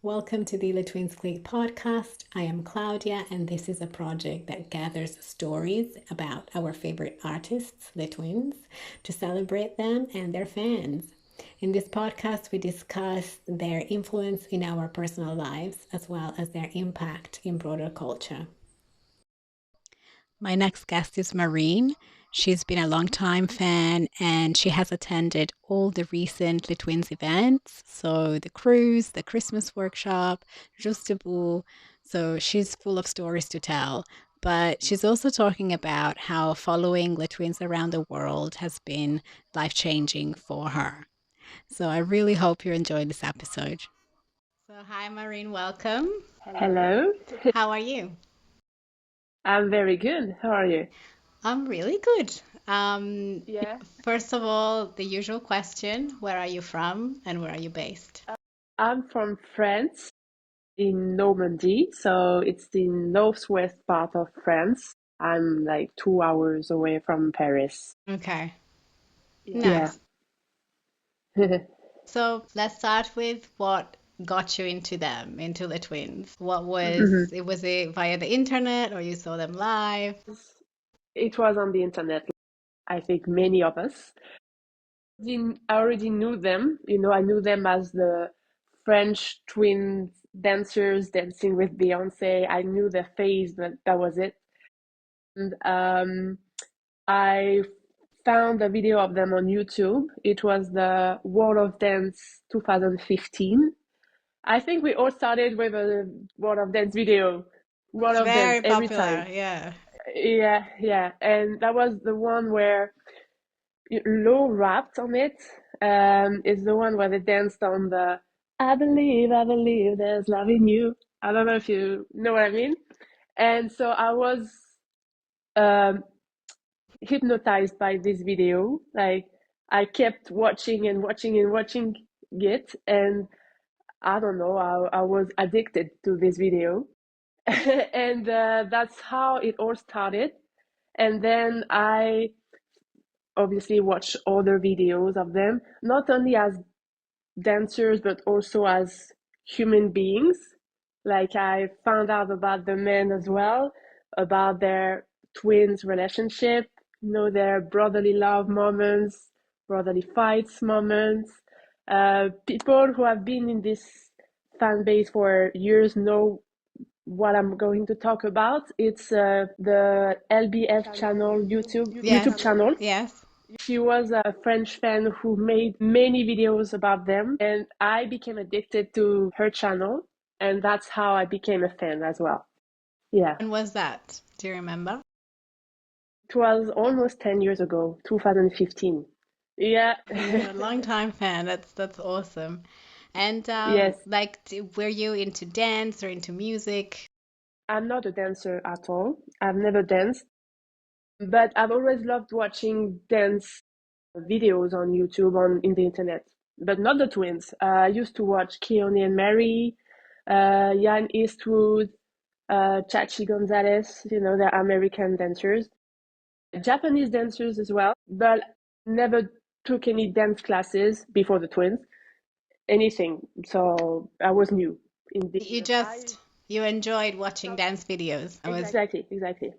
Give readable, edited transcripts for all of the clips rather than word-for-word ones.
Welcome to the Le Twins Click podcast. I am Claudia, and this is a project that gathers stories about our favorite artists, Le Twins, to celebrate them and their fans. In this podcast, we discuss their influence in our personal lives as well as their impact in broader culture. My next guest is Marine. She's been a long-time fan and she has attended all the recent Le Twins events. So the cruise, the Christmas workshop, Just Debout. So she's full of stories to tell. But she's also talking about how following Le Twins around the world has been life-changing for her. So I really hope you enjoy this episode. So hi Marine, welcome. Hello, How are you? I'm very good. How are you? I'm really good. Um, Yeah. First of all, the usual question, where are you from and where are you based? I'm from France in Normandy, so it's the northwest part of France. I'm like 2 hours away from Paris. Okay, Yeah. nice. So let's start with what got you into them, into the twins. Mhm. Was it via the internet or you saw them live? It was on the internet. I think many of us. I already knew them. I knew them as the French twin dancers dancing with Beyonce. I knew their face, but that was it. And I found a video of them on YouTube. It was the World of Dance 2015. I think we all started with a World of Dance video. World It's of Dance very every popular, time. yeah. Yeah, yeah. And that was the one where Low rapped on it. It's the one where they danced on the I believe there's love in you. I don't know if you know what I mean. And so I was um, hypnotized by this video. Like I kept watching and watching and watching it, and I don't know, I was addicted to this video, and that's how it all started. And then I obviously watched other videos of them, not only as dancers but also as human beings. Like I found out about the men as well, about their twins relationship, their brotherly love moments, brotherly fights moments. People who have been in this fan base for years know what I'm going to talk about. It's the LBF channel YouTube Yes, channel. yes. She was a French fan who made many videos about them, and I became addicted to her channel, and that's how I became a fan as well. Yeah, When was that? Do you remember? it was almost 10 years ago, 2015. Yeah, Yeah, long time fan. That's awesome. And yes, were you into dance or into music? I'm not a dancer at all. I've never danced, but I've always loved watching dance videos on YouTube, on in the internet, but not the twins. I used to watch Keone and Mary, Jan Eastwood, Chachi Gonzalez. They're American dancers, Japanese dancers as well, but never took any dance classes before the twins, anything. So I was new in this. You I just you enjoyed watching dance videos. I was, exactly, exactly.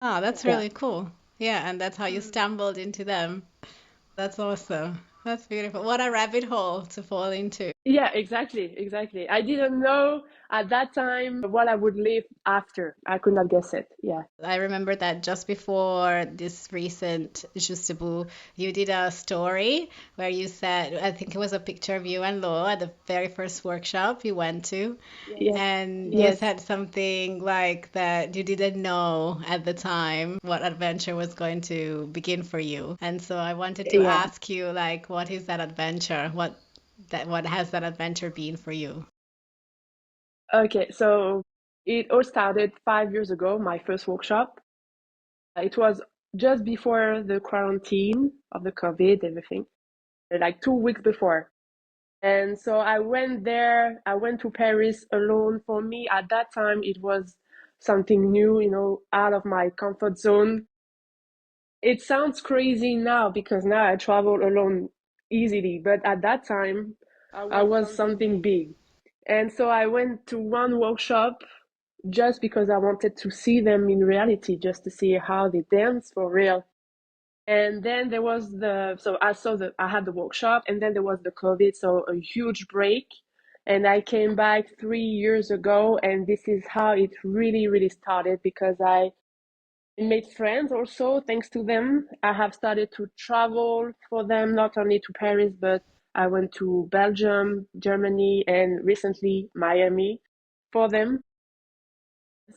oh, that's Yeah. really cool. Yeah, and that's how you stumbled into them. That's awesome. That's beautiful. What a rabbit hole to fall into. Yeah, exactly, exactly. I didn't know at that time what I would live after. I could not guess it. Yeah. I remember that just before this recent Justibu, you did a story where you said, I think it was a picture of you and Lo at the very first workshop you went to. Yes. And you Yes. said something like that you didn't know at the time what adventure was going to begin for you. And so I wanted to Yeah. ask you, like, what is that adventure? What has that adventure been for you? Okay. So it all started 5 years ago, my first workshop. It was just before the quarantine of the COVID, everything, like 2 weeks before. And so I went there. I went to Paris alone. For me, at that time, it was something new, out of my comfort zone. It sounds crazy now because now I travel alone easily, but at that time, I was something big. And so I went to one workshop just because I wanted to see them in reality, just to see how they dance for real. And then there was so I had the workshop, and then there was the COVID, so a huge break. And I came back 3 years ago, and this is how it really, really started because I made friends also thanks to them. I have started to travel for them, not only to Paris, but I went to Belgium, Germany, and recently Miami for them.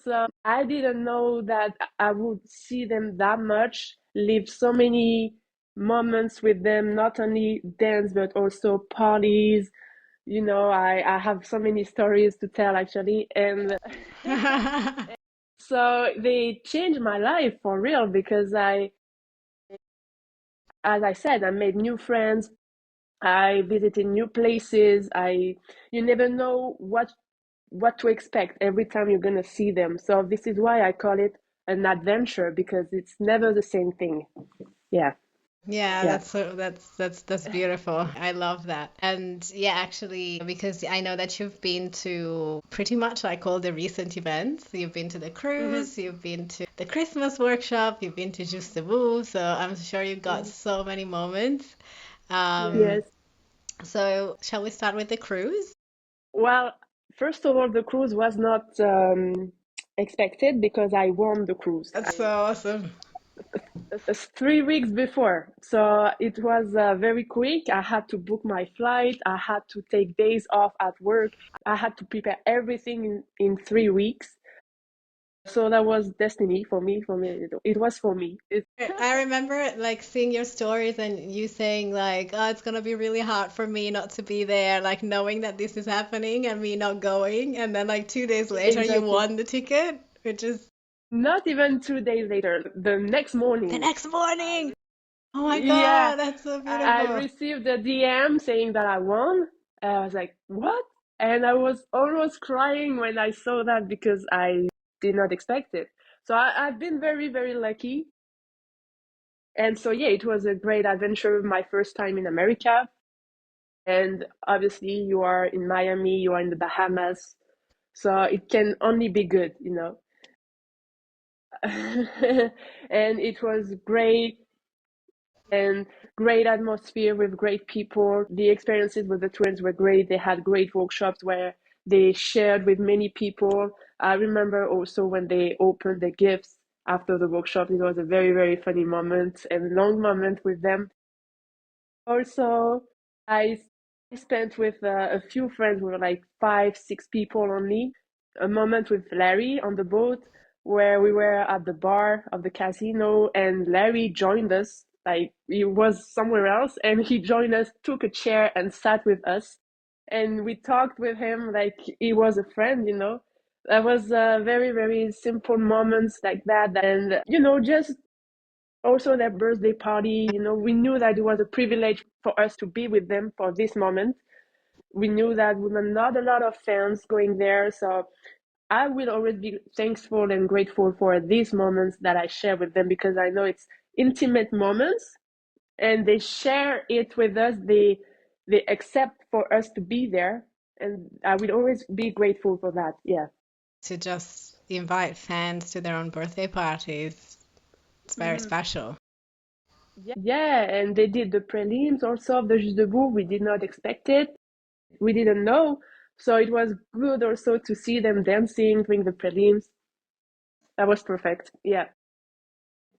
So I didn't know that I would see them that much, live so many moments with them, not only dance, but also parties. I have so many stories to tell actually. And so they changed my life for real because as I said, I made new friends. I visited new places. You never know what to expect every time you're gonna see them. So this is why I call it an adventure because it's never the same thing. Yeah, Yeah, yeah. that's beautiful. I love that. And yeah, actually, because I know that you've been to pretty much like all the recent events. You've been to the Hmm. cruise, you've been to the Christmas workshop, you've been to Juste Vous, so I'm sure you've got Hmm. so many moments. Yes. So shall we start with the cruise? Well, first of all, the cruise was not expected because I won the cruise. That's so awesome. 3 weeks before. So it was very quick. I had to book my flight. I had to take days off at work. I had to prepare everything in 3 weeks. So that was destiny for me. For me, it was for me. I remember like seeing your stories and you saying like, oh, it's gonna be really hard for me not to be there, like knowing that this is happening and me not going, and then like 2 days later you Exactly. won the ticket, which is Not even 2 days later, the next the morning. next morning. Oh my Yeah, God, that's so I beautiful. received a DM saying that I won. I was like, what? And I was almost crying when I saw that because I did not expect it. So I've been very, very lucky. And so, yeah, it was a great adventure, my first time in America. And obviously, you are in Miami, you are in the Bahamas. So it can only be good. And it was great and great atmosphere with great people. The experiences with the twins were great. They had great workshops where they shared with many people. I remember also when they opened the gifts after the workshop, it was a very, very funny moment and long moment with them. Also, I spent with a few friends, we were like 5, 6 people only, a moment with Larry on the boat where we were at the bar of the casino and Larry joined us. Like he was somewhere else and he joined us, took a chair and sat with us. And we talked with him like he was a friend. That was very, very simple moments like that. And, just also their birthday party. We knew that it was a privilege for us to be with them for this moment. We knew that we were not a lot of fans going there. So I will always be thankful and grateful for these moments that I share with them because I know it's intimate moments and they share it with us. They accept for us to be there. And I will always be grateful for that. Yeah. To just invite fans to their own birthday parties, it's very Hmm. special. Yeah, and they did the prelims also of the Jeux Debout. We did not expect it. We didn't know. So it was good also to see them dancing during the prelims. That was perfect. Yeah.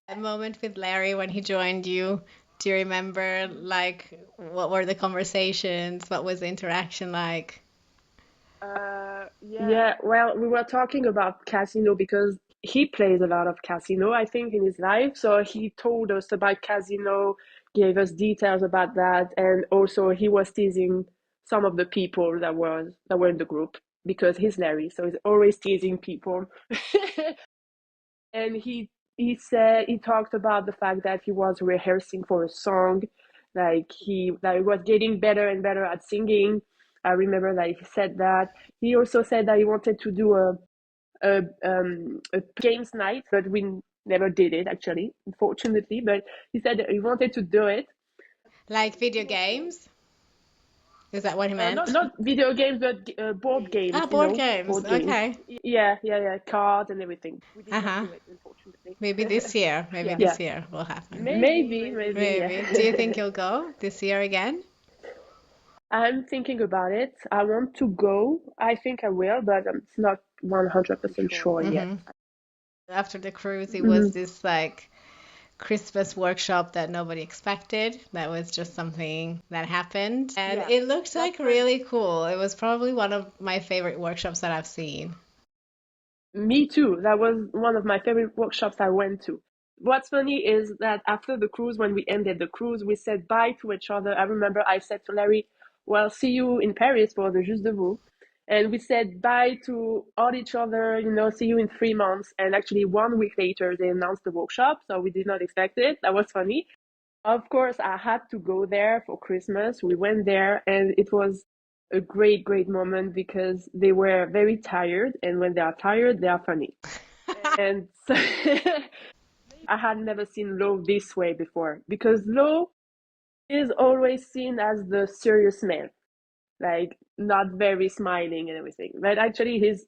A moment with Larry when he joined you. Do you remember like what were the conversations? What was the interaction like? Yeah, well, we were talking about casino because he plays a lot of casino, I think, in his life. So he told us about casino, gave us details about that, and also he was teasing some of the people that were in the group because he's Larry, so he's always teasing people. And he said he talked about the fact that he was rehearsing for a song, like he was getting better and better at singing. I remember that he said that. He also said that he wanted to do a games night, but we never did it actually, unfortunately. But he said that he wanted to do it. Like video games? Is that what he meant? Not video games, but board Ah, games, board games. board games. Okay. Yeah, yeah, yeah, cards and everything. We did not Uh-huh. do it, unfortunately. Maybe this year. Maybe Yeah, this year will happen. maybe, yeah. Maybe. Do you think you'll go this year again? I'm thinking about it. I want to go. I think I will, but it's not 100% sure yet. Hmm. After the cruise, it was Mhm. this like Christmas workshop that nobody expected. That was just something that happened. And Yeah, it looked that's like funny. really cool. It was probably one of my favorite workshops that I've seen. Me too. That was one of my favorite workshops I went to. What's funny is that after the cruise, when we ended the cruise, we said bye to each other. I remember I said to Larry, well, see you in Paris for the Juste de Vous. And we said bye to all each other, see you in 3 months. And actually, 1 week later, they announced the workshop. So we did not expect it. That was funny. Of course, I had to go there for Christmas. We went there, and it was a great, great moment because they were very tired. And when they are tired, they are funny. And so I had never seen Lo this way before because Lo is always seen as the serious man, like not very smiling and everything. But actually, he's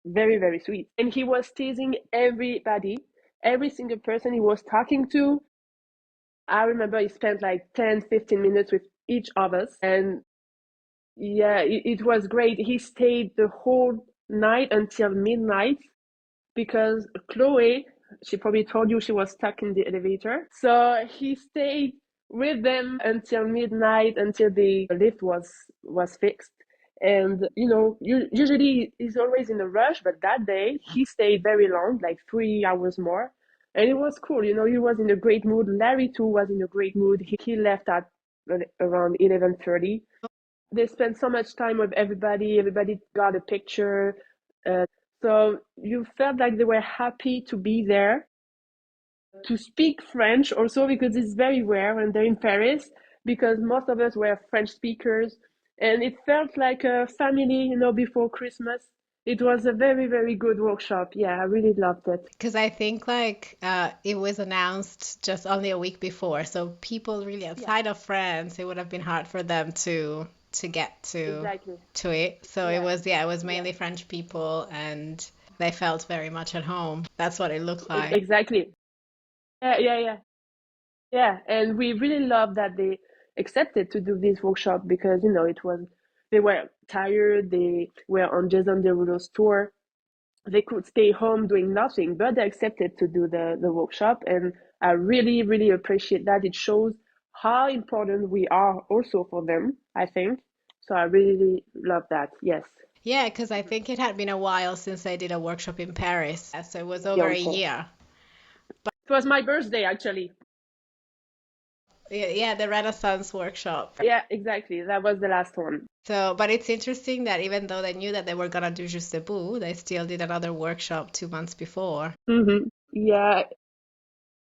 very, very sweet. And he was teasing everybody, every single person he was talking to. I remember he spent like 10, 15 minutes with each of us. And yeah, it was great. He stayed the whole night until midnight because Chloe, she probably told you she was stuck in the elevator. So he stayed with them until midnight until the lift was fixed. And usually he's always in a rush, but that day he stayed very long, like 3 hours more. And it was cool, he was in a great mood. Larry too was in a great mood. He left at around 11:30. They spent so much time with everybody. Everybody got a picture. So you felt like they were happy to be there, to speak French also because it's very rare when they're in Paris because most of us were French speakers and it felt like a family, before Christmas. It was a very, very good workshop. Yeah, I really loved it. Because I think like it was announced just only a week before, so people really Yeah, outside of France, it would have been hard for them to get exactly. to it. So it Yeah, was yeah, it was yeah, mainly French people, and they felt very much at home. That's what it looked like. exactly. Yeah, yeah, yeah. Yeah, and we really love that they accepted to do this workshop because they were tired, they were on Jason Derulo's tour, they could stay home doing nothing, but they accepted to do the workshop, and I really, really appreciate that. It shows how important we are also for them, I think. So I really love that. Yes, Yeah, because I think it had been a while since I did a workshop in Paris, so it was me over a also. year. It was my birthday actually. Yeah, yeah, the Renaissance workshop. Yeah, exactly. That was the last one. So, but it's interesting that even though they knew that they were gonna do Juste Debout, they still did another workshop 2 months before. Yeah,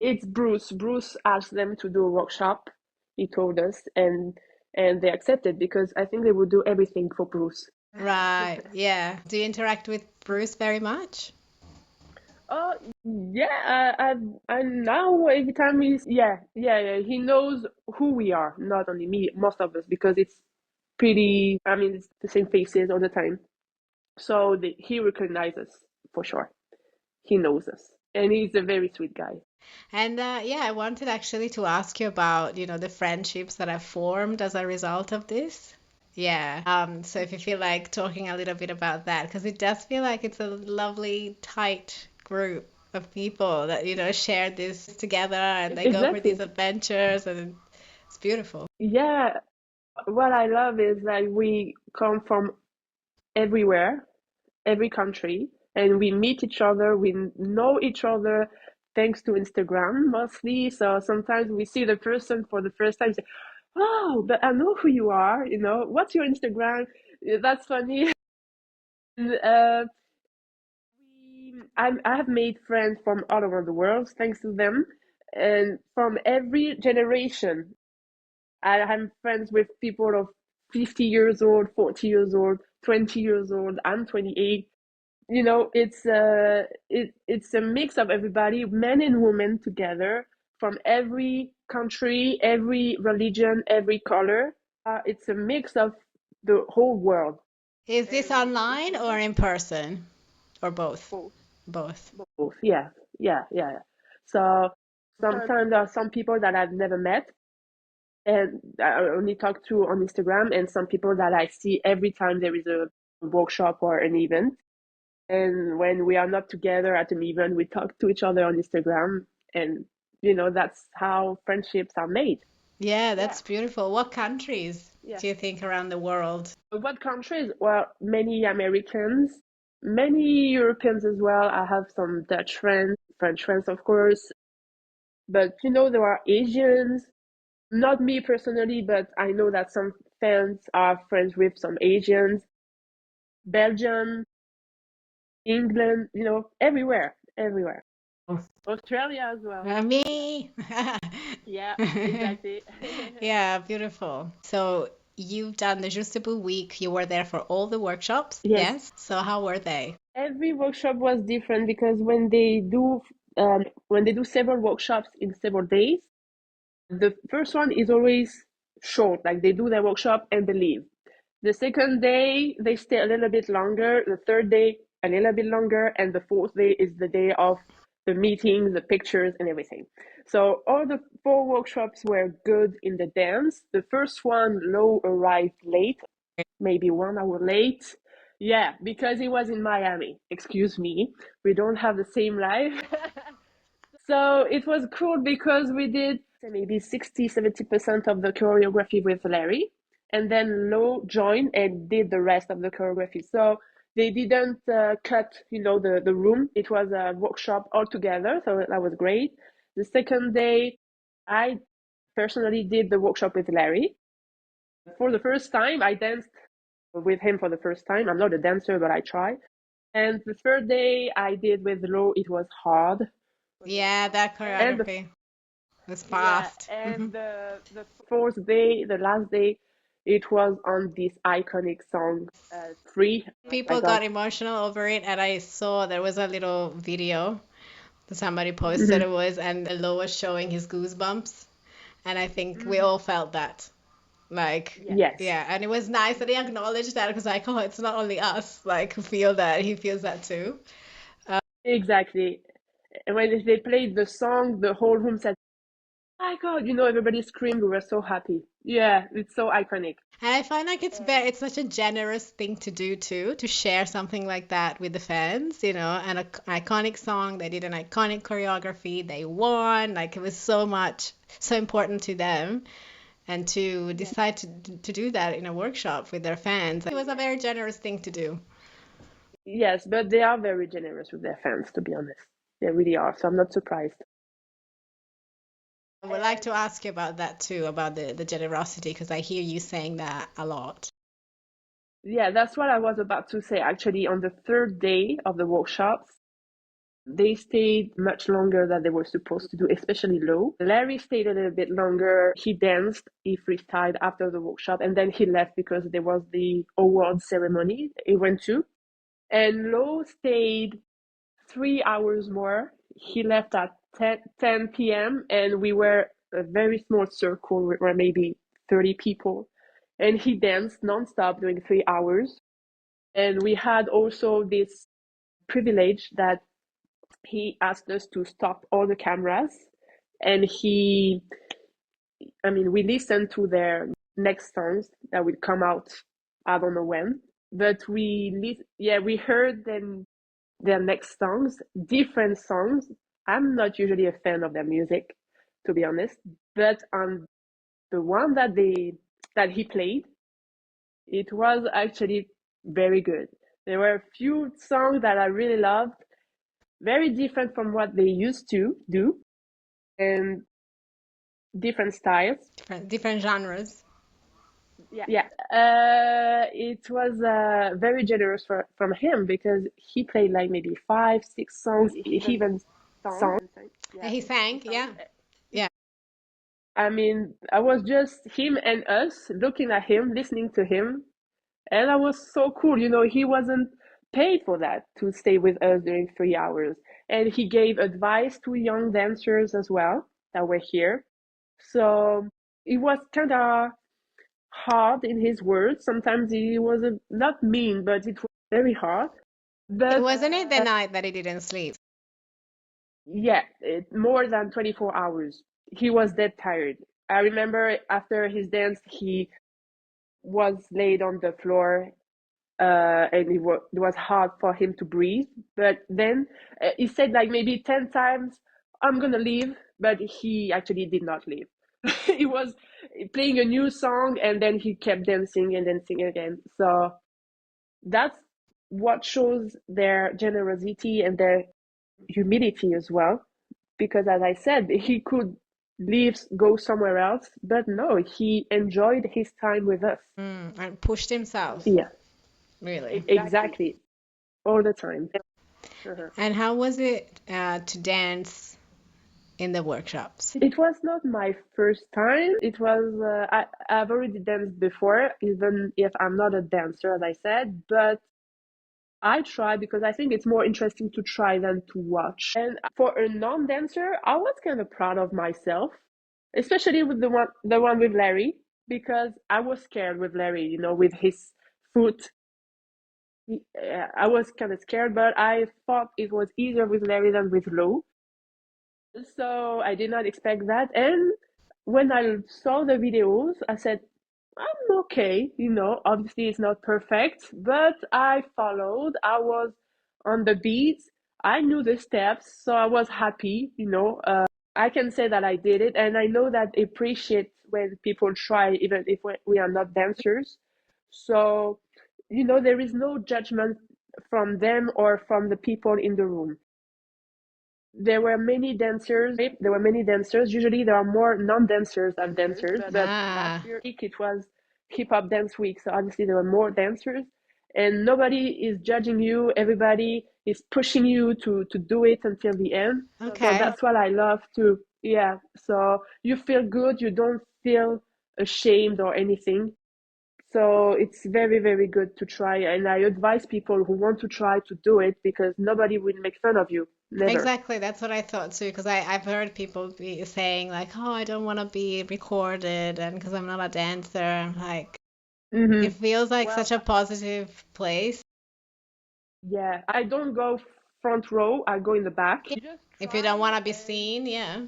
it's Bruce. Bruce asked them to do a workshop, he told us, and they accepted because I think they would do everything for Bruce. Right, yeah. Do you interact with Bruce very much? Oh yeah, I now every time yeah, he knows who we are, not only me, most of us, because it's pretty. I mean, it's the same faces all the time, so he recognizes for sure. He knows us, and he's a very sweet guy. And yeah, I wanted actually to ask you about, the friendships that have formed as a result of this. Yeah. So if you feel like talking a little bit about that, because it does feel like it's a lovely, tight group of people that, share this together and they go for these Exactly. adventures and it's beautiful. Yeah, what I love is that we come from everywhere, every country, and we meet each other. We know each other thanks to Instagram mostly. So sometimes we see the person for the first time, say, "Oh, but I know who you are. What's your Instagram?" That's funny. And, I have made friends from all around the world thanks to them, and from every generation. I'm friends with people of 50 years old, 40 years old, 20 years old. I'm 28. It's a mix of everybody, men and women together from every country, every religion, every color. It's a mix of the whole world. Is this And it online was or just in person or both? both, Both. both. Yeah, yeah, yeah. Yeah. So sometimes there are some people that I've never met and I only talk to on Instagram, and some people that I see every time there is a workshop or an event. And when we are not together at an event, we talk to each other on Instagram, and that's how friendships are made. Yeah, Yeah, that's beautiful. What countries yeah. do you think around the world? What countries? Well, many Americans, many Europeans as well. I have some Dutch friends, French friends, of course. But there are Asians. Not me personally, but I know that some fans are friends with some Asians, Belgium, England, everywhere, everywhere. Australia as well. Yeah. Me. Yeah, exactly. Yeah, beautiful. So you've done the Justable week. You were there for all the workshops, Yes. yes? So how were they? Every workshop was different because when they do several workshops in several days, the first one is always short, like they do their workshop and they leave. The second day, they stay a little bit longer. The third day, a little bit longer. And the fourth day is the day of the meetings, the pictures, and everything. So all the four workshops were good in the dance. The first one, Lo arrived late, maybe 1 hour late. Yeah, because he was in Miami. Excuse me. We don't have the same life. So it was cool because we did maybe 60-70% of the choreography with Larry. And then Lo joined and did the rest of the choreography. So they didn't cut, the room. It was a workshop altogether. So that was great. The second day, I personally did the workshop with Larry. For the first time, I danced with him for the first time. I'm not a dancer, but I try. And the third day I did with Lo, it was hard. It was very Yeah, hard. that And the choreography was Yeah, fast. and the fourth day, the last day, it was on this iconic song, "Free." I People got. got emotional over it, and I saw there was a little video that somebody posted. Mhm. It was, and Lo was showing his goosebumps, and I think we Mhm. all felt that. Like, Yes, yeah, and it was nice that he acknowledged that because like, oh, it's not only us like who feel that, he feels that too. exactly. And when they played the song, the whole room said, "My God!" Everybody screamed. We were so happy. Yeah, it's so iconic. And I find like And it's such a generous thing to do too, to share something like that with the fans, and an iconic song. They did an iconic choreography. They won. Like it was so much, so important to them, and to yeah, decide to do that in a workshop with their fans. It was a very generous thing to do. yes, but they are very generous with their fans, to be honest. They really are. So I'm not surprised. I would like And to ask you about that too, about the generosity, because I hear you saying that a lot. yeah, that's what I was about to say. Actually, on the third day of the workshops, they stayed much longer than they were supposed to do, especially Lo. Larry stayed a little bit longer. He danced, he freestyled after the workshop, and then he left because there was the award ceremony he went to. And Lo stayed 3 hours more. He left at 10 p.m., and we were a very small circle, we were maybe 30 people. And he danced nonstop during 3 hours. And we had also this privilege that he asked us to stop all the cameras, and we listened to their next songs that will come out, I don't know when, but we heard them, their next songs, different songs. I'm not usually a fan of their music, to be honest, but on the one that he played, it was actually very good. There were a few songs that I really loved, very different from what they used to do, and different styles. Different genres. Yeah, it was very generous from him because he played like maybe 5, 6 songs. He even sang. And Yeah, he he sang, sang. yeah. Yeah. I was just him and us looking at him, listening to him, and that was so cool. He wasn't paid for that to stay with us during 3 hours, and he gave advice to young dancers as well that were here. So it was kind of hard in his words. Sometimes he was not mean, but it was very hard. It But wasn't it the night that he didn't sleep? yeah, more than 24 hours. He was dead tired. I remember after his dance, he was laid on the floor, and it was hard for him to breathe. But then he said like maybe 10 times, I'm gonna leave, but he actually did not leave. He was playing a new song and then he kept dancing and dancing again. So that's what shows their generosity and their humility as well. Because as I said, he could leave, go somewhere else, but no, he enjoyed his time with us. And pushed himself, Yeah, really. exactly, all the time. And how was it to dance in the workshops? It was not my first time. It was I've already danced before, even if I'm not a dancer, as I said, but I try because I think it's more interesting to try than to watch. And for a non-dancer, I was kind of proud of myself, especially with the one with Larry, because I was scared with Larry, with his foot. I was kind of scared, but I thought it was easier with Larry than with Lo. So I did not expect that. And when I saw the videos, I said, I'm okay. Obviously it's not perfect, but I followed. I was on the beat. I knew the steps, so I was happy. I can say that I did it, and I know that they appreciate when people try, even if we are not dancers. So, there is no judgment from them or from the people in the room. There were many dancers. There were many dancers. Usually, there are more non-dancers than dancers. But Ah, last week it was Hip Hop Dance Week, so obviously there were more dancers. And nobody is judging you. Everybody is pushing you to do it until the end. So okay. that's what I love to. Yeah. So you feel good. You don't feel ashamed or anything. So it's very, very good to try. And I advise people who want to try to do it because nobody will make fun of you. Never. Exactly, that's what I thought too, because I've heard people be saying like, "Oh, I don't want to be recorded," and because I'm not a dancer, I'm like, it Mm-hmm. feels like Well, such a positive place. yeah, I don't go front row. I go in the back. Yeah. You just If you don't want try to be and seen, yeah.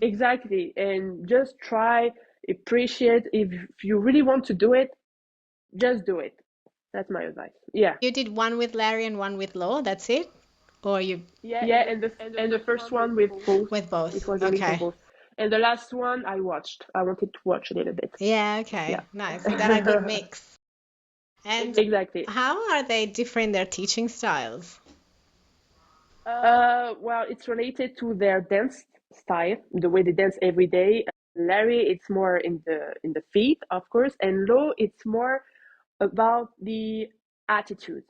exactly, and just try, appreciate. If you really want to do it, just do it. That's my advice. Yeah. You did one with Larry and one with Lo, that's it? Or you Yeah, and the first one with both. with It both? was only for Okay. both. And the last one I watched. I wanted to watch a little bit. Yeah, okay. Yeah. Nice. You got a good mix. And Exactly. how are they different their teaching styles? Well, it's related to their dance style, the way they dance every day. Larry, it's more in the feet, of course, and Lo, it's more about the attitude,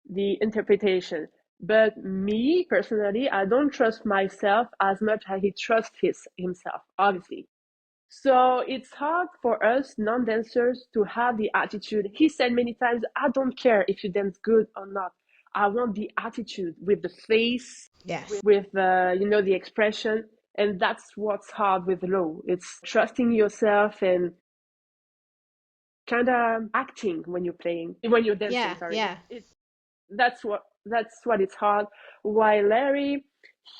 the interpretation. But me personally, I don't trust myself as much as he trusts himself, obviously. So it's hard for us non-dancers to have the attitude. He said many times, I don't care if you dance good or not. I want the attitude with the face, Yes. with the expression. And that's what's hard with Lo. It's trusting yourself and kind of acting when you're dancing, Yeah, sorry. yeah. That's what it's hard. While Larry,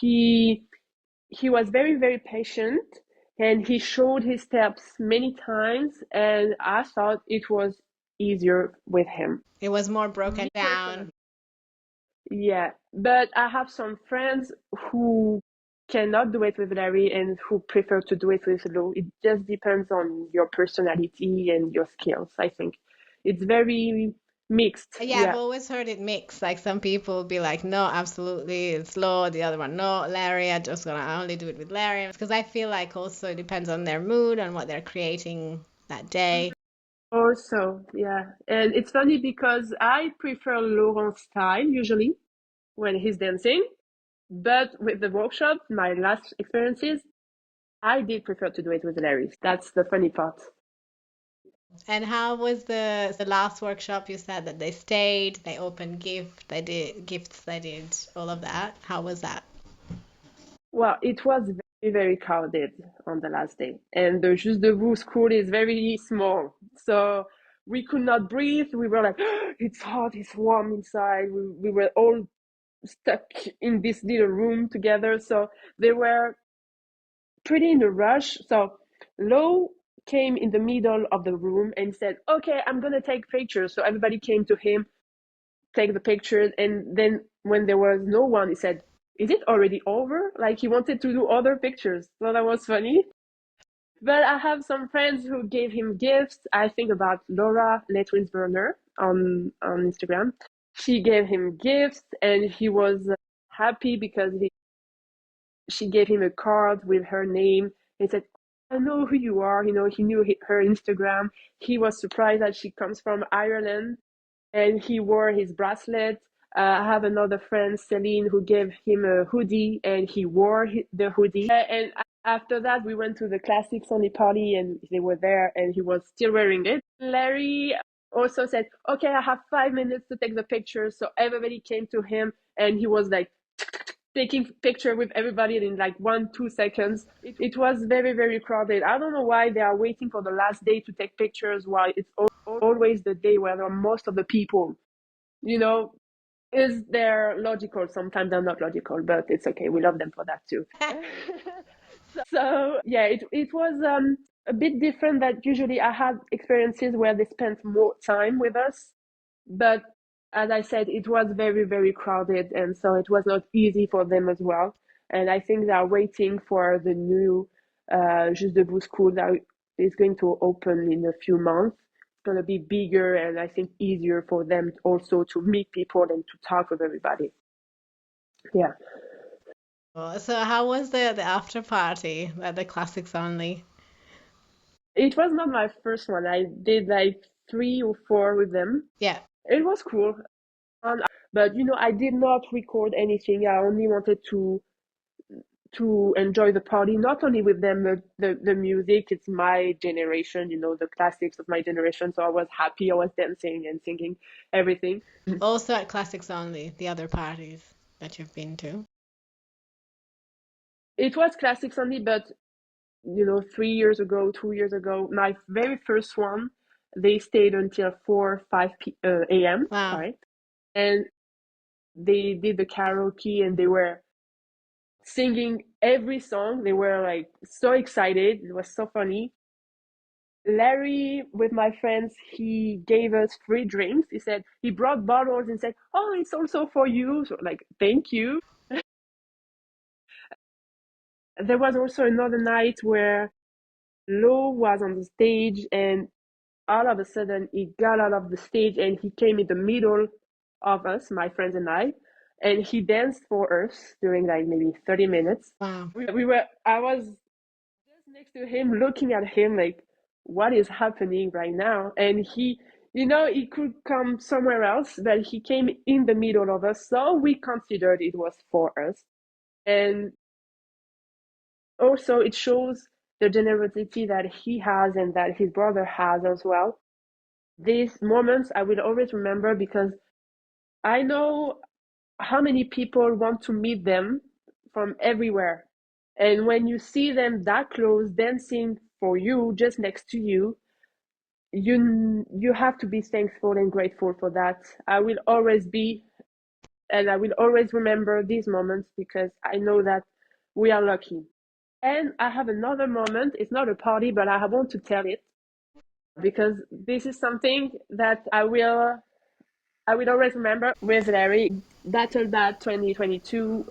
he he was very, very patient and he showed his steps many times, and I thought it was easier with him. It was more Me broken down. personally. Yeah, but I have some friends who cannot do it with Larry and who prefer to do it with Lo. It just depends on your personality and your skills, I think. It's very mixed. Yeah, I've Yeah. always heard it mixed. Like some people will be like, no, absolutely, it's Lo. The other one, no, Larry. I'm just gonna only do it with Larry. Because I feel like also it depends on their mood and what they're creating that day. Also, yeah. And it's funny because I prefer Laurent's style usually when he's dancing. But with the workshop, my last experiences, I did prefer to do it with Larry. That's the funny part. And how was the last workshop? You said that they stayed, they opened gifts, they did all of that. How was that? Well, it was very crowded on the last day. And the Just Debout school is very small. So we could not breathe. We were like, it's hot, it's warm inside. We were all stuck in this little room together. So they were pretty in a rush. So Lo came in the middle of the room and said, okay, I'm going to take pictures. So everybody came to him, take the pictures. And then when there was no one, he said, is it already over? Like he wanted to do other pictures. So that was funny. But I have some friends who gave him gifts. I think about Laura Letwinsburner on Instagram. She gave him gifts and he was happy because she gave him a card with her name. He said, I know who you are. You know, he knew her Instagram. He was surprised that she comes from Ireland and he wore his bracelet. I have another friend, Celine, who gave him a hoodie and he wore the hoodie. And after that, we went to the Classics Only party and they were there and he was still wearing it. Larry also said, okay, I have 5 minutes to take the picture. So everybody came to him and he was like, taking picture with everybody in like 1 2 seconds. It was very very crowded. I don't know why they are waiting for the last day to take pictures while it's always the day where there are most of the people. You know, is they're logical? Sometimes they're not logical, but it's okay. We love them for that too. So yeah, it was a bit different. That usually I had experiences where they spent more time with us, but as I said, it was very, very crowded, and so it was not easy for them as well. And I think they are waiting for the new Juste Debout school that is going to open in a few months. It's going to be bigger and I think easier for them also to meet people and to talk with everybody. Yeah. Oh, so how was the after party at the Classics Only? It was not my first one. I did like 3 or 4 with them. Yeah. It was cool. But I did not record anything. I only wanted to enjoy the party, not only with them, the music. It's my generation, the classics of my generation. So I was happy. I was dancing and singing everything. Also at Classics Only, the other parties that you've been to. It was classics only, but 3 years ago, 2 years ago, my very first one, they stayed until 4, 5 a.m. Wow. Sorry, and they did the karaoke and they were singing every song. They were like so excited. It was so funny. Larry, with my friends, he gave us free drinks. He said he brought bottles and said, "Oh, it's also for you." So, like, thank you. There was also another night where Lo was on the stage, and all of a sudden, he got out of the stage and he came in the middle of us, my friends and I, and he danced for us during like maybe 30 minutes. Wow. I was just next to him, looking at him like, what is happening right now? And he could come somewhere else, but he came in the middle of us, so we considered it was for us. And also, it shows the generosity that he has and that his brother has as well. These moments I will always remember because I know how many people want to meet them from everywhere. And when you see them that close dancing for you, just next to you, you have to be thankful and grateful for that. I will always be, and I will always remember these moments because I know that we are lucky. And I have another moment. It's not a party, but I want to tell it because this is something that I will always remember with Larry. Battle Bad 2022.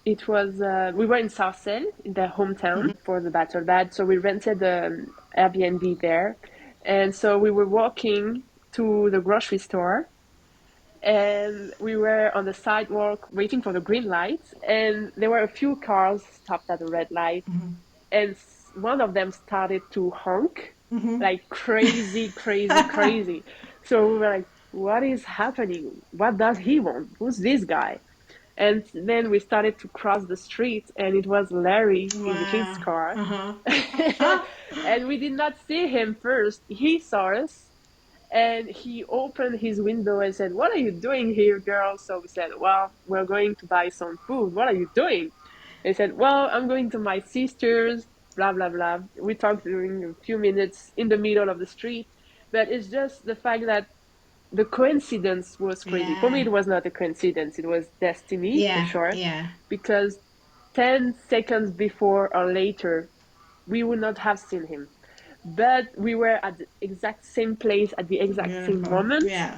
It was we were in Sarcelles, in their hometown, for the Battle Bad. So we rented the Airbnb there, and so we were walking to the grocery store, and we were on the sidewalk waiting for the green light, and there were a few cars stopped at the red light, and one of them started to honk like crazy, crazy, crazy. So we were like, what is happening? What does he want? Who's this guy? And then we started to cross the street, and it was Larry in his Wow. car. Uh-huh. And we did not see him first. He saw us, and he opened his window and said, "What are you doing here, girl?" So we said, "Well, we're going to buy some food. What are you doing?" They said, "Well, I'm going to my sister's." Blah blah blah. We talked during a few minutes in the middle of the street, but it's just the fact that the coincidence was crazy. For me, Yeah. it was not a coincidence, it was destiny for Yeah. sure. Yeah. Because 10 seconds before or later, we would not have seen him. But we were at the exact same place at the exact same Beautiful. moment Yeah.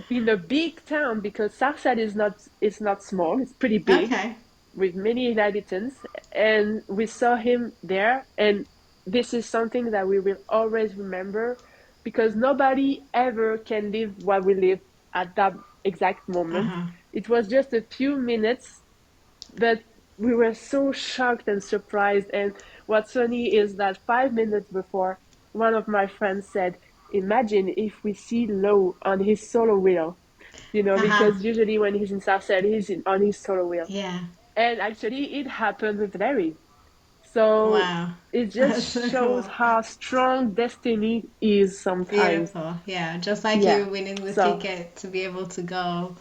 in a big town because Sarsad is not small, it's pretty big Okay. with many inhabitants, and we saw him there, and this is something that we will always remember because nobody ever can live what we live at that exact moment. Uh-huh. It was just a few minutes, but we were so shocked and surprised. And what's funny is that 5 minutes before, one of my friends said, "Imagine if we see Low on his solo wheel." Uh-huh. Because usually when he's in Southside, on his solo wheel. Yeah. And actually, it happened with Larry. So Wow. it just That's so shows cool. how strong destiny is sometimes. Beautiful. Yeah. Just like Yeah. you winning the So, ticket to be able to go.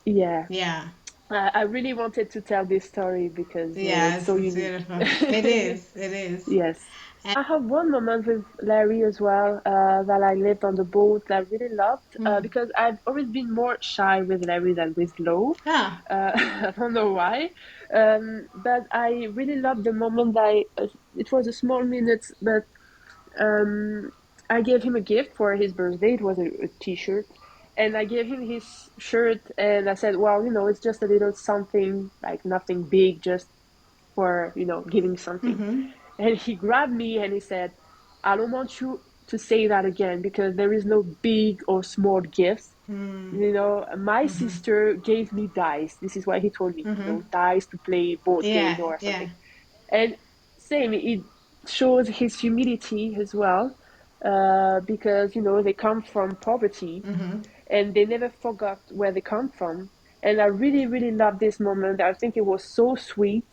yeah. Yeah. I really wanted to tell this story because Yeah, it's so it's unique. beautiful. It is. It is. Yes. And I have one moment with Larry as well that I lived on the boat that I really loved mm, because I've always been more shy with Larry than with Lo. ah, I don't know why, but I really loved the moment it was a small minute, but um, I gave him a gift for his birthday. It was a t-shirt, and I gave him his shirt, and I said, "Well, it's just a little something, like nothing big, just for giving something." mm-hmm, And he grabbed me and he said, "I don't want you to say that again because there is no big or small gifts. mm, My mm-hmm, sister gave me dice. This is what he told me, mm-hmm. dice to play board game Yeah, or yeah, something." And same, it shows his humility as well, because they come from poverty mm-hmm. and they never forgot where they come from. And I really, really love this moment. I think it was so sweet.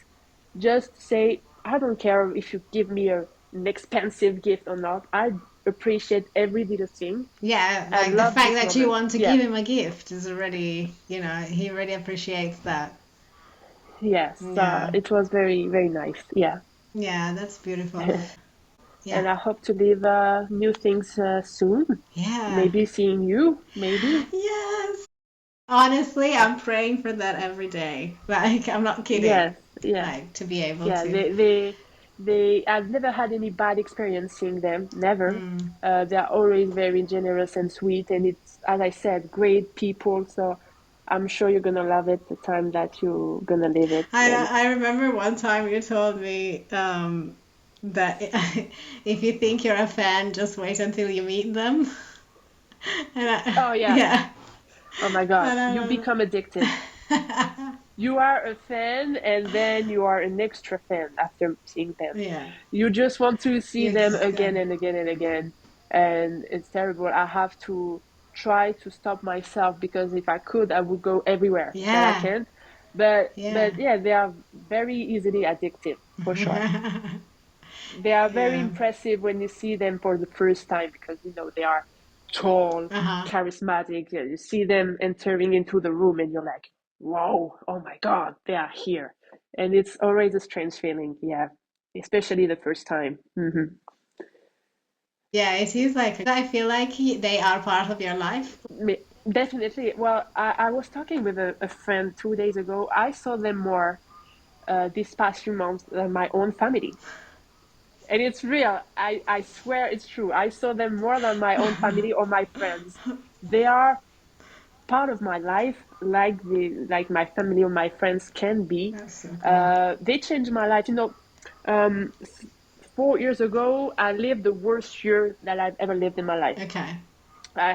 Just say, "I don't care if you give me an expensive gift or not. I appreciate every little thing." Yeah, I like the love fact this that you moment. want to Yeah. give him a gift is already, he already appreciates that. Yes. Yeah, It was very, very nice. Yeah. yeah, that's beautiful. Yeah, And I hope to live new things soon. yeah, Maybe seeing you, maybe. yes. Honestly, I'm praying for that every day. Like, I'm not kidding. Yes, yeah, Like, to be able yeah. to. I've never had any bad experience seeing them. Never. Mm. They're always very generous and sweet, and it's, as I said, great people. So I'm sure you're gonna love it the time that you're gonna live it. And I remember one time you told me that if you think you're a fan, just wait until you meet them. And oh yeah, yeah, oh my God, and I you remember. become addicted. You are a fan, and then you are an extra fan after seeing them. Yeah, You just want to see you them just again and again and again. And it's terrible. I have to try to stop myself because if I could, I would go everywhere, but I yeah, can't. But yeah, yeah, they are very easily addictive for sure. They are very yeah. impressive when you see them for the first time because they are tall, Uh-huh. charismatic. Yeah, you see them entering into the room and you're like, "Whoa, oh my God, they are here." And it's always a strange feeling, yeah, especially the first time. Yeah, it is like I feel like they are part of your life. Definitely. Well, I was talking with a friend 2 days ago. I saw them more this past few months than my own family. And it's real. I swear it's true. I saw them more than my own family or my friends. They are part of my life, like my family or my friends can be. That's so cool. They changed my life. 4 years ago, I lived the worst year that I've ever lived in my life. Okay. I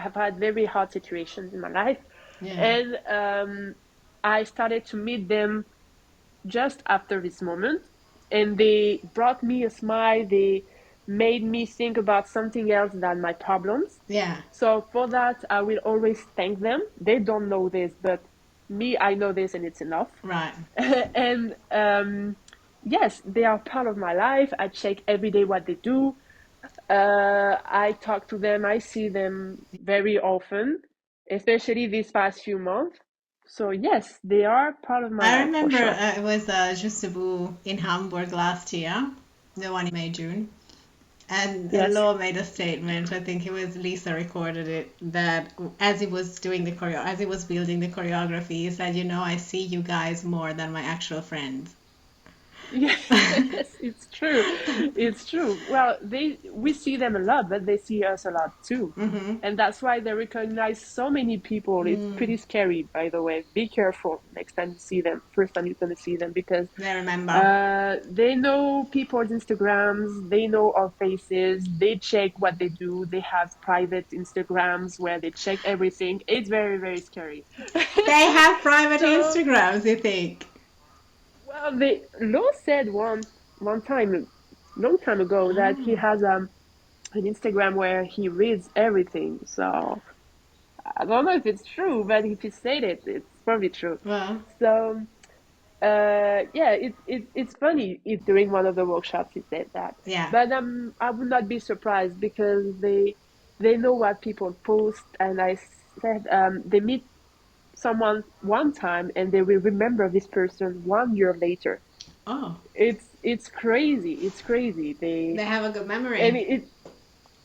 have had very hard situations in my life, Yeah. and I started to meet them just after this moment, and they brought me a smile. They made me think about something else than my problems. Yeah. So for that, I will always thank them. They don't know this, but me, I know this, and it's enough. Right. And yes, they are part of my life. I check every day what they do. I talk to them. I see them very often, especially these past few months. So yes, they are part of my I life for remember sure. it was Juste Debout in Hamburg last year, the one in May, June. And Yes. Lo made a statement, I think it was Lisa recorded it, that as he was doing the as he was building the choreography, he said, you know, I see you guys more than my actual friends. Yes, it's true. It's true. Well, we see them a lot, but they see us a lot too. Mm-hmm. And that's why they recognize so many people. It's Mm, pretty scary, by the way. Be careful next time you see them, first time you're going to see them, because I remember. they know people's Instagrams, they know our faces, they check what they do. They have private Instagrams where they check everything. It's very, very scary. They have private So, Instagrams, you think? well, they Lo said one time, long time ago, that he Oh, has an Instagram where he reads everything. So I don't know if it's true, but if he said it, it's probably true. well, So yeah, it's funny if during one of the workshops he said that. yeah. But I would not be surprised because they know what people post, and I said they meet someone one time and they will remember this person 1 year later. Oh, It's crazy. It's crazy. they have a good And memory.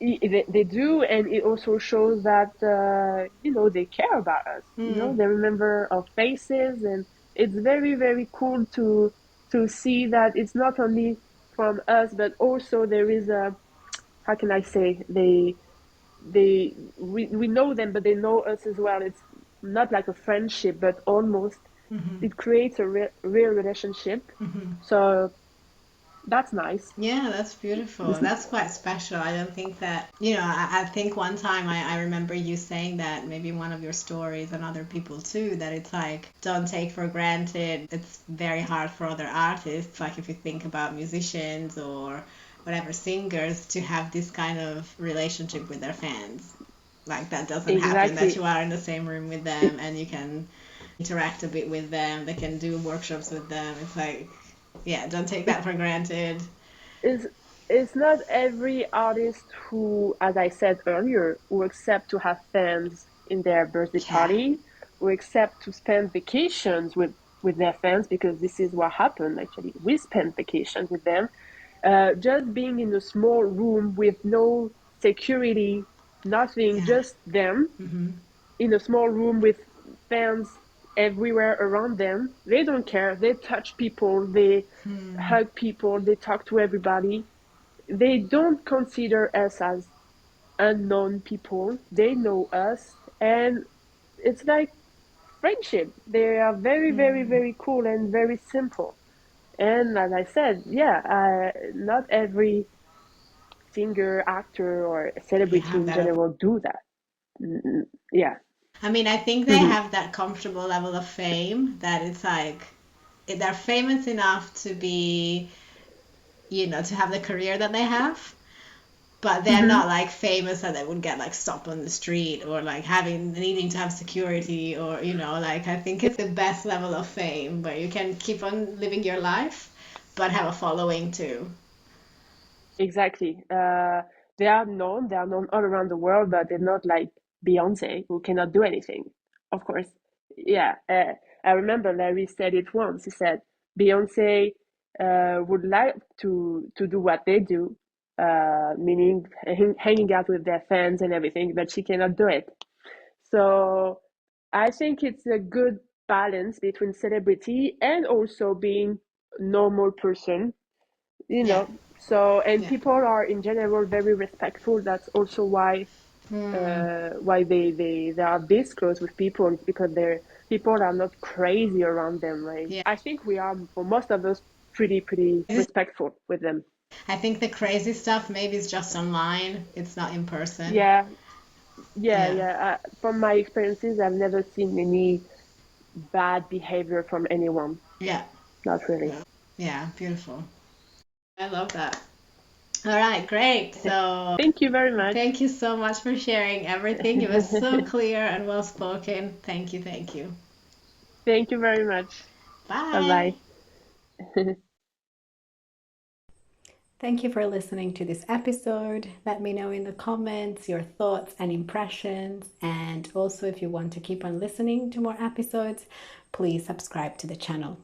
they do, and it also shows that they care about us. Hmm. They remember our faces, and it's very very cool to see that it's not only from us, but also there is a, how can I say, we know them, but they know us as well. It's not like a friendship, but almost Hmm. it creates a real relationship. Hmm. So that's nice. Yeah, that's beautiful. That's quite special. I don't think that, I think one time I remember you saying that maybe in one of your stories and other people too, that it's like, don't take for granted. It's very hard for other artists, like if you think about musicians or whatever singers, to have this kind of relationship with their fans. Like that doesn't happen, that Exactly. you are in the same room with them and you can interact a bit with them, they can do workshops with them. It's like, yeah, don't take that for granted. is it's not every artist who, as I said earlier, who accept to have fans in their birthday Yeah. party, who accept to spend vacations with their fans, because this is what happened actually. We spent vacations with them. Just being in a small room with no security, nothing, Yeah. just them Mm-hmm. in a small room with fans everywhere around them. They don't care. They touch people, they Hmm. hug people, they talk to everybody. They don't consider us as unknown people. They know us, and it's like friendship. They are very, very, Hmm. very cool and very simple. And as I said, yeah, not every singer, actor, or You celebrity have in that. general do that. Yeah. I mean, I think they have that comfortable level of fame that it's like they're famous enough to be, to have the career that they have, but they're Hmm. not like famous that they would get like stopped on the street or like having needing to have security or like I think it's the best level of fame where you can keep on living your life but have a following too. Exactly. They are known. They are known all around the world, but they're not like Beyonce, who cannot do anything. Of course. Yeah. I remember Larry said it once. He said Beyonce would like to do what they do, meaning hanging out with their fans and everything, but she cannot do it. So I think it's a good balance between celebrity and also being normal person, you Yeah. know. So, and Yeah. people are in general very respectful. That's also Hmm. why they are this close with people. It's because they're people are not crazy around them, right? Yeah. I think we are, for most of us, pretty respectful with them. I think the crazy stuff maybe is just online. It's not in person. Yeah, yeah, Yeah. yeah. From my experiences, I've never seen any bad behavior from anyone. Yeah. Not really. Yeah. Beautiful. I love that. All right. Great. So Thank you very much. thank you so much for sharing everything. It was so clear and well spoken. Thank you. Thank you. Thank you very much. Bye Bye. bye. Thank you for listening to this episode. Let me know in the comments your thoughts and impressions. And also, if you want to keep on listening to more episodes, please subscribe to the channel.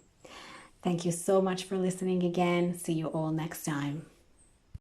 Thank you so much for listening again. See you all next time.